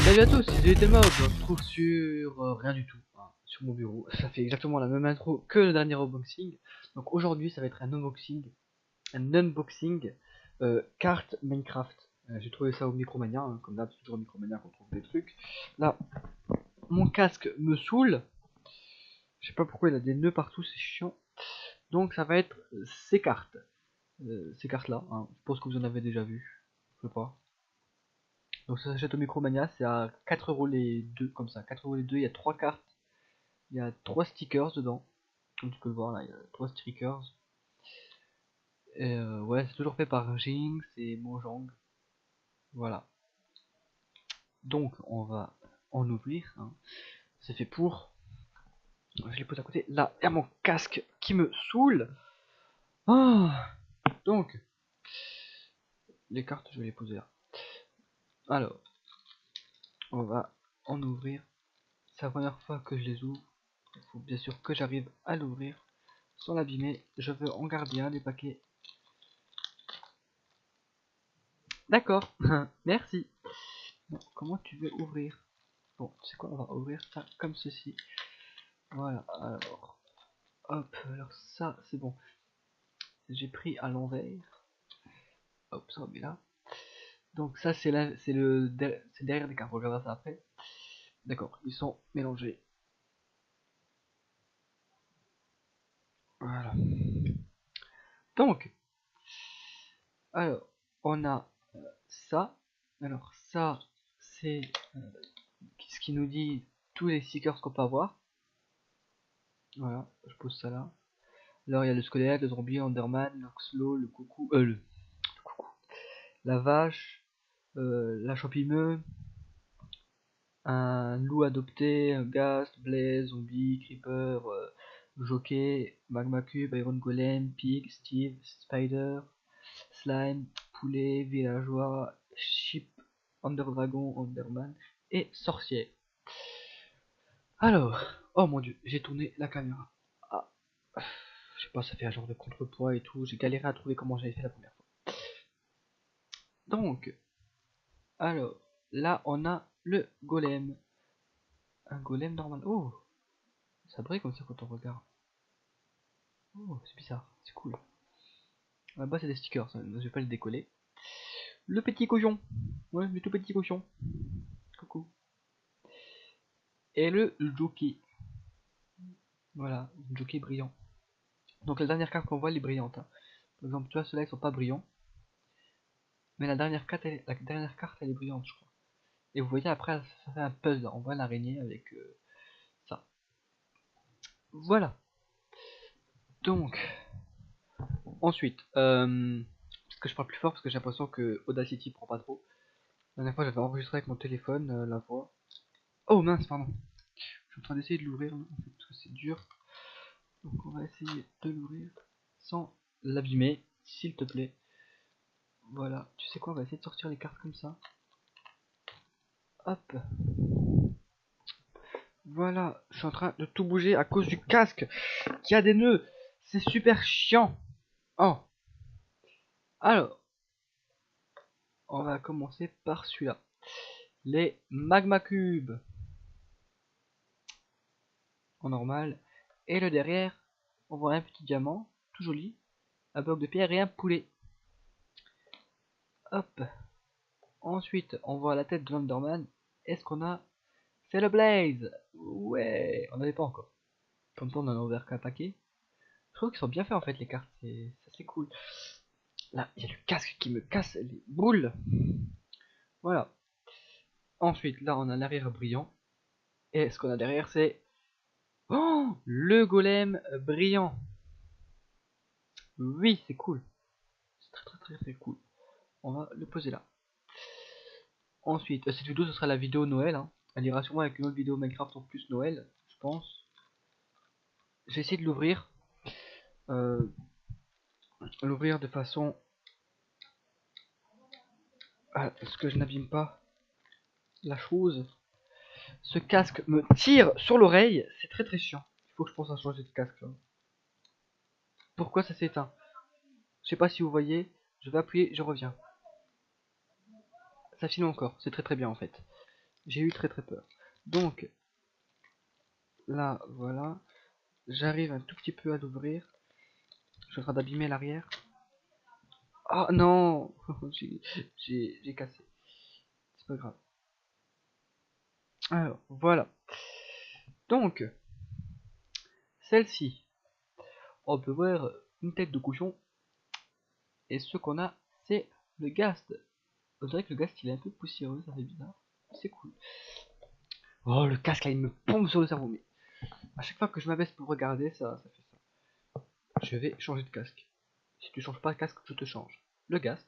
Salut à tous, c'est Delmob, on se trouve sur rien du tout, hein, sur mon bureau. Ça fait exactement la même intro que le dernier unboxing. Donc aujourd'hui ça va être un unboxing carte Minecraft. J'ai trouvé ça au Micromania, hein, comme d'hab, c'est toujours au Micromania qu'on trouve des trucs. Là, mon casque me saoule. Je sais pas pourquoi il a des nœuds partout, c'est chiant. Donc ça va être ces cartes. Ces cartes là, hein. Je pense que vous en avez déjà vu. Je sais pas. Donc ça s'achète au Micromania, c'est à 4€ les deux, comme ça, 4€ les deux, il y a 3 cartes, il y a 3 stickers dedans, comme tu peux le voir là, il y a 3 stickers. Et ouais, c'est toujours fait par Jinx et Mojang, voilà. Donc on va en ouvrir, hein. C'est fait pour, je les pose à côté, là, il y a mon casque qui me saoule. Ah, donc, les cartes, je vais les poser là. Alors, on va en ouvrir, c'est la première fois que je les ouvre, il faut bien sûr que j'arrive à l'ouvrir sans l'abîmer. Je veux en garder un des paquets. D'accord, merci. Bon, comment tu veux ouvrir? Bon, tu sais quoi, on va ouvrir ça comme ceci. Voilà, alors, hop, alors ça, c'est bon. J'ai pris à l'envers. Hop, ça va bien là. Donc ça, c'est derrière des cartes, on regardera ça après. D'accord, ils sont mélangés. Voilà. Donc, alors, on a ça. Alors ça, c'est ce qui nous dit tous les stickers qu'on peut avoir. Voilà, je pose ça là. Alors il y a le squelette, le zombie, Enderman, l'oxlo, le coucou, la vache, la champimeux, un loup adopté, un ghast, blaze, zombie, creeper, jockey, magma cube, iron golem, pig, steve, spider, slime, poulet, villageois, sheep, underdragon, enderman et sorcier. Alors, oh mon dieu, j'ai tourné la caméra. Ah, je sais pas, ça fait un genre de contrepoids et tout. J'ai galéré à trouver comment j'avais fait la première fois. Donc, alors, là, on a le golem. Un golem normal. Oh, ça brille comme ça quand on regarde. Oh, c'est bizarre, c'est cool. Là-bas, c'est des stickers, ça, je vais pas le décoller. Le petit cochon. Ouais, le tout petit cochon. Coucou. Et le jockey. Voilà, jockey brillant. Donc, la dernière carte qu'on voit, elle est brillante, hein. Par exemple, tu vois, ceux-là, ils sont pas brillants. Mais la dernière carte, elle est brillante, je crois. Et vous voyez, après, ça fait un puzzle. On voit l'araignée avec ça. Voilà. Donc, ensuite, parce que je parle plus fort parce que j'ai l'impression que Audacity prend pas trop. La dernière fois, j'avais enregistré avec mon téléphone la voix. Oh mince, pardon. Je suis en train d'essayer de l'ouvrir, en fait, parce que c'est dur. Donc, on va essayer de l'ouvrir sans l'abîmer, s'il te plaît. Voilà. Tu sais quoi, on va essayer de sortir les cartes comme ça. Hop. Voilà. Je suis en train de tout bouger à cause du casque qui a des nœuds. C'est super chiant. Oh. Alors, on va commencer par celui-là. Les magma cubes en normal. Et le derrière, on voit un petit diamant, tout joli, un bloc de pierre et un poulet. Hop. Ensuite, on voit la tête de l'Enderman. Est-ce qu'on a... C'est le Blaze. Ouais, on n'avait pas encore. Comme ça, on en a ouvert qu'un paquet. Je trouve qu'ils sont bien faits en fait, les cartes. C'est assez cool. Là, il y a le casque qui me casse les boules. Voilà. Ensuite, là, on a l'arrière brillant. Et ce qu'on a derrière, c'est... Oh, le golem brillant. Oui, c'est cool. C'est très cool. On va le poser là. Ensuite, cette vidéo, ce sera la vidéo Noël, hein. Elle ira sûrement avec une autre vidéo Minecraft en plus Noël, je pense. J'ai essayé de l'ouvrir. L'ouvrir de façon à ce que je n'abîme pas la chose. Ce casque me tire sur l'oreille. C'est très chiant. Il faut que je pense à changer de casque là. Pourquoi ça s'est éteint? Je sais pas si vous voyez. Je vais appuyer, je reviens. Ça filme encore. C'est très bien en fait. J'ai eu très peur. Donc, là, voilà. J'arrive un tout petit peu à l'ouvrir. Je suis en train d'abîmer l'arrière. Ah non. J'ai cassé. C'est pas grave. Alors, voilà. Donc, celle-ci, on peut voir une tête de cochon. Et ce qu'on a, c'est le Ghast. On dirait que le Ghast il est un peu poussiéreux, ça fait bizarre. C'est cool. Oh, le casque là, il me pompe sur le cerveau. Mais à chaque fois que je m'abaisse pour regarder, ça fait ça. Je vais changer de casque. Si tu changes pas de casque, je te change. Le Ghast.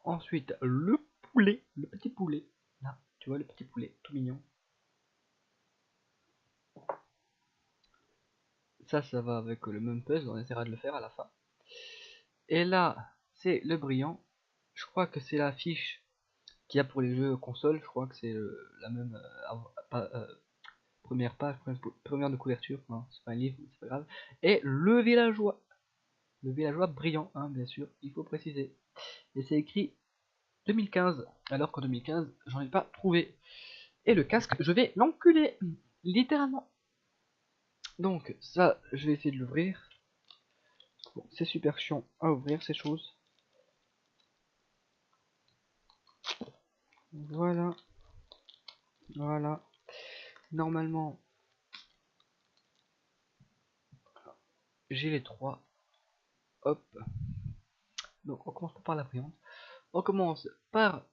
Ensuite, le poulet. Le petit poulet. Là, tu vois le petit poulet, tout mignon. Ça va avec le même puzzle, on essaiera de le faire à la fin. Et là, c'est le brillant. Je crois que c'est la fiche qu'il y a pour les jeux console. Je crois que c'est la même première page, première de couverture. Non, c'est pas un livre, c'est pas grave. Et le villageois. Le villageois brillant, hein, bien sûr, il faut préciser. Et c'est écrit 2015, alors qu'en 2015, j'en ai pas trouvé. Et le casque, je vais l'enculer, littéralement. Donc, ça, je vais essayer de l'ouvrir. Bon, c'est super chiant à ouvrir ces choses. Voilà. Voilà. Normalement, j'ai les trois. Hop. Donc, on commence pas par la brillante. On commence par...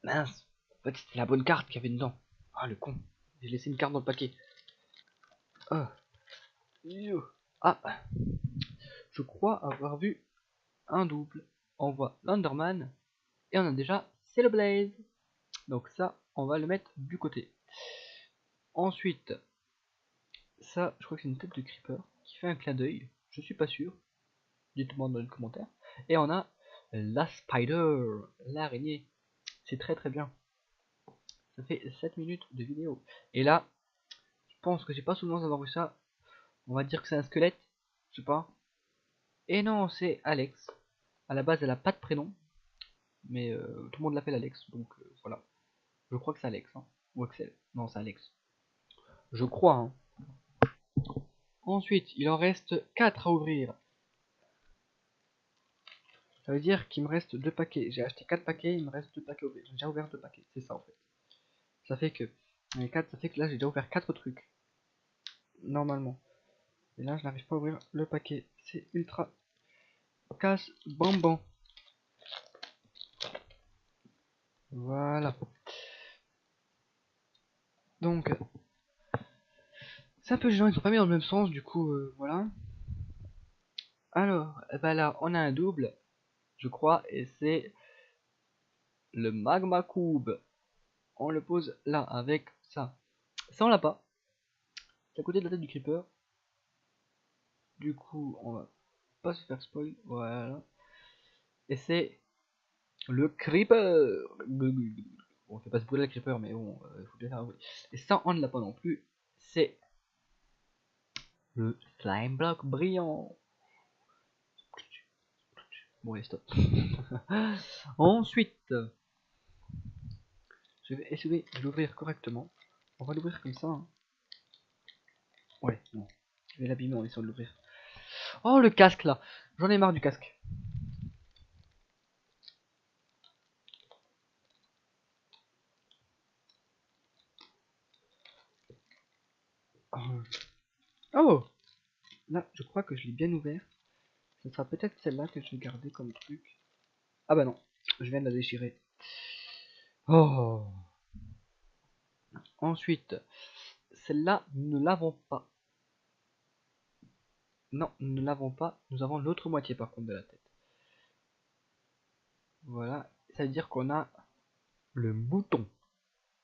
Mince. En fait, c'était la bonne carte qu'il y avait dedans. Ah, le con. J'ai laissé une carte dans le paquet. Ah. Ah. Je crois avoir vu un double. On voit l'Underman. Et on a déjà Blaze. Donc ça, on va le mettre du côté. Ensuite, ça, je crois que c'est une tête de creeper qui fait un clin d'œil. Je suis pas sûr. Dites-moi dans les commentaires. Et on a la Spider, l'araignée. C'est très bien. Ça fait 7 minutes de vidéo. Et là, je pense que j'ai pas souvenir d'avoir vu ça. On va dire que c'est un squelette. Je sais pas. Et non, c'est Alex. À la base, elle a pas de prénom. Mais tout le monde l'appelle Alex. Donc voilà. Je crois que c'est Alex. Hein. Ou Axel. Non, c'est Alex. Je crois. Hein. Ensuite, il en reste 4 à ouvrir. Ça veut dire qu'il me reste 2 paquets. J'ai acheté 4 paquets, il me reste 2 paquets à ouvrir. J'ai déjà ouvert 2 paquets, c'est ça en fait. Ça fait que les 4, ça fait que là j'ai déjà ouvert 4 trucs. Normalement. Et là je n'arrive pas à ouvrir le paquet. C'est ultra casse bonbon. Voilà. Donc c'est un peu gênant, ils sont pas mis dans le même sens, du coup voilà. Alors, bah là on a un double, je crois, et c'est le magma cube. On le pose là avec ça. Ça on l'a pas. C'est à côté de la tête du creeper. Du coup, on va pas se faire spoil. Voilà. Et c'est le creeper. Bon, on fait pas se brûler le creeper, mais bon, il faut bien faire un bruit. Et ça, on ne l'a pas non plus. C'est le slime block brillant. Bon, allez, stop. Ensuite, je vais essayer de l'ouvrir correctement. On va l'ouvrir comme ça. Hein. Ouais, bon. Je vais l'abîmer en essayant de l'ouvrir. Oh, le casque là. J'en ai marre du casque. Oh, là, je crois que je l'ai bien ouvert. Ce sera peut-être celle-là que je vais garder comme truc. Ah bah non, je viens de la déchirer. Oh. Ensuite, celle-là, nous ne l'avons pas. Non, nous ne l'avons pas. Nous avons l'autre moitié par contre de la tête. Voilà, ça veut dire qu'on a le mouton.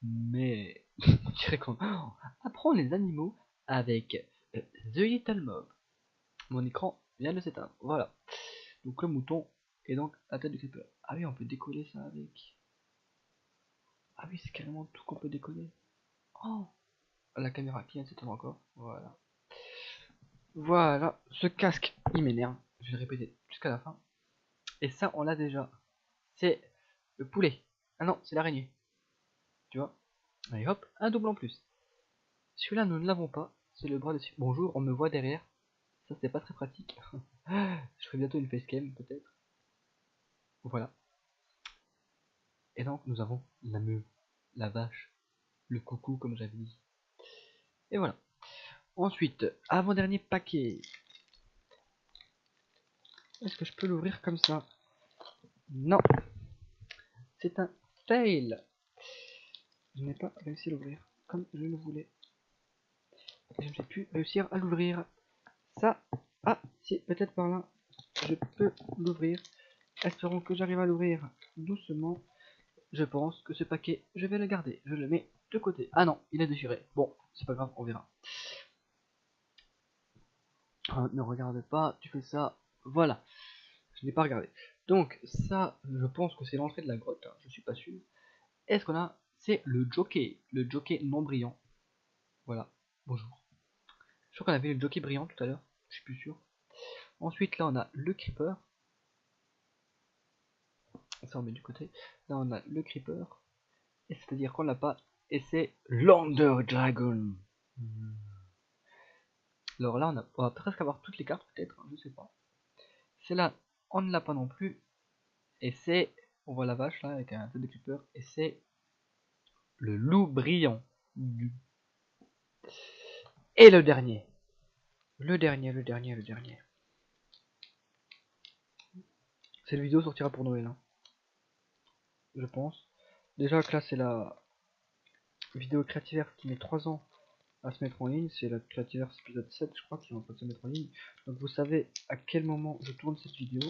Mais on dirait qu'on apprend les animaux avec The Little Mob. Mon écran vient de s'éteindre. Voilà. Donc le mouton et donc la tête du creeper. Ah oui, on peut décoller ça avec. Ah oui, c'est carrément tout qu'on peut décoller. Oh, la caméra qui vient de s'éteindre encore. Voilà. Voilà, ce casque, il m'énerve. Je vais le répéter jusqu'à la fin. Et ça, on l'a déjà. C'est le poulet. Ah non, c'est l'araignée. Tu vois? Allez hop, un double en plus. Celui-là, nous ne l'avons pas. C'est le bras dessus. Bonjour, on me voit derrière. Ça, c'est pas très pratique. Je ferai bientôt une facecam, peut-être. Voilà. Et donc, nous avons la meule, la vache, le coucou, comme j'avais dit. Et voilà. Ensuite, avant-dernier paquet. Est-ce que je peux l'ouvrir comme ça? Non. C'est un fail. Je n'ai pas réussi à l'ouvrir comme je le voulais. Je ne vais plus réussir à l'ouvrir. Ça, ah, si, peut-être par là, je peux l'ouvrir. Espérons que j'arrive à l'ouvrir doucement. Je pense que ce paquet, je vais le garder. Je le mets de côté. Ah non, il est déchiré. Bon, c'est pas grave, on verra. Ne regarde pas, tu fais ça. Voilà, je n'ai pas regardé. Donc, ça, je pense que c'est l'entrée de la grotte. Hein, je suis pas sûr. Est-ce qu'on a? C'est le jockey non brillant. Voilà, bonjour. Je crois qu'on avait le jockey brillant tout à l'heure. Je suis plus sûr. Ensuite, là, on a le creeper. Ça, on met du côté. Là, on a le creeper. Et c'est-à-dire qu'on l'a pas. Et c'est l'Under Dragon. Alors là, on va presque avoir toutes les cartes, peut-être. Hein, je sais pas. C'est là, on ne l'a pas non plus. Et c'est. On voit la vache là, avec un tête de creeper. Et c'est le loup brillant. Et le dernier. Le dernier. Cette vidéo sortira pour Noël. Hein, je pense. Déjà que là, c'est la vidéo Creativerse qui met 3 ans à se mettre en ligne. C'est la Creativerse épisode 7, je crois, qui est en train de se mettre en ligne. Donc vous savez à quel moment je tourne cette vidéo.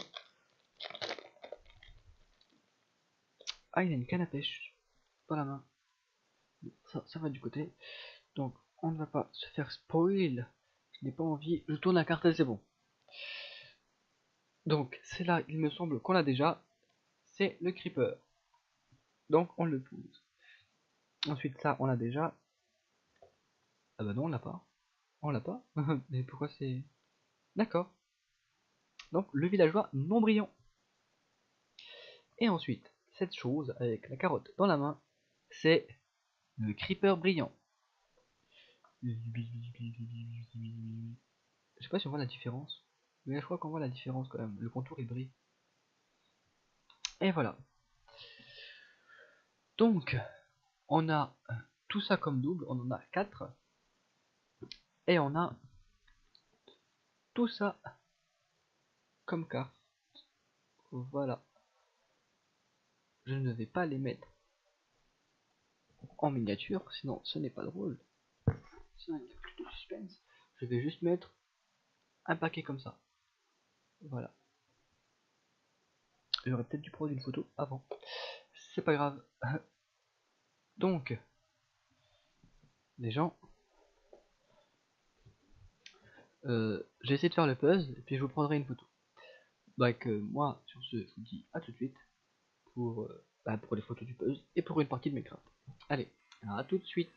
Ah, il a une canne à pêche dans la main. Ça va du côté. Donc on ne va pas se faire spoil. Je n'ai pas envie. Je tourne la carte et c'est bon. Donc c'est là, il me semble qu'on l'a déjà. C'est le creeper. Donc on le pousse. Ensuite ça, on l'a déjà. Ah bah non, on l'a pas. On l'a pas. Mais pourquoi c'est... D'accord. Donc le villageois non brillant. Et ensuite, cette chose avec la carotte dans la main, c'est le creeper brillant. Je sais pas si on voit la différence. Mais je crois qu'on voit la différence quand même. Le contour il brille. Et voilà. Donc, on a tout ça comme double. On en a 4. Et on a tout ça comme carte. Voilà. Je ne vais pas les mettre en miniature, sinon ce n'est pas drôle. Sinon il y a plus de suspense. Je vais juste mettre un paquet comme ça. Voilà. J'aurais peut-être dû prendre une photo avant. C'est pas grave. Donc, les gens, j'ai essayé de faire le puzzle et puis je vous prendrai une photo. Donc moi, sur ce, je vous dis à tout de suite pour les photos du puzzle et pour une partie de Minecraft. Allez, à tout de suite.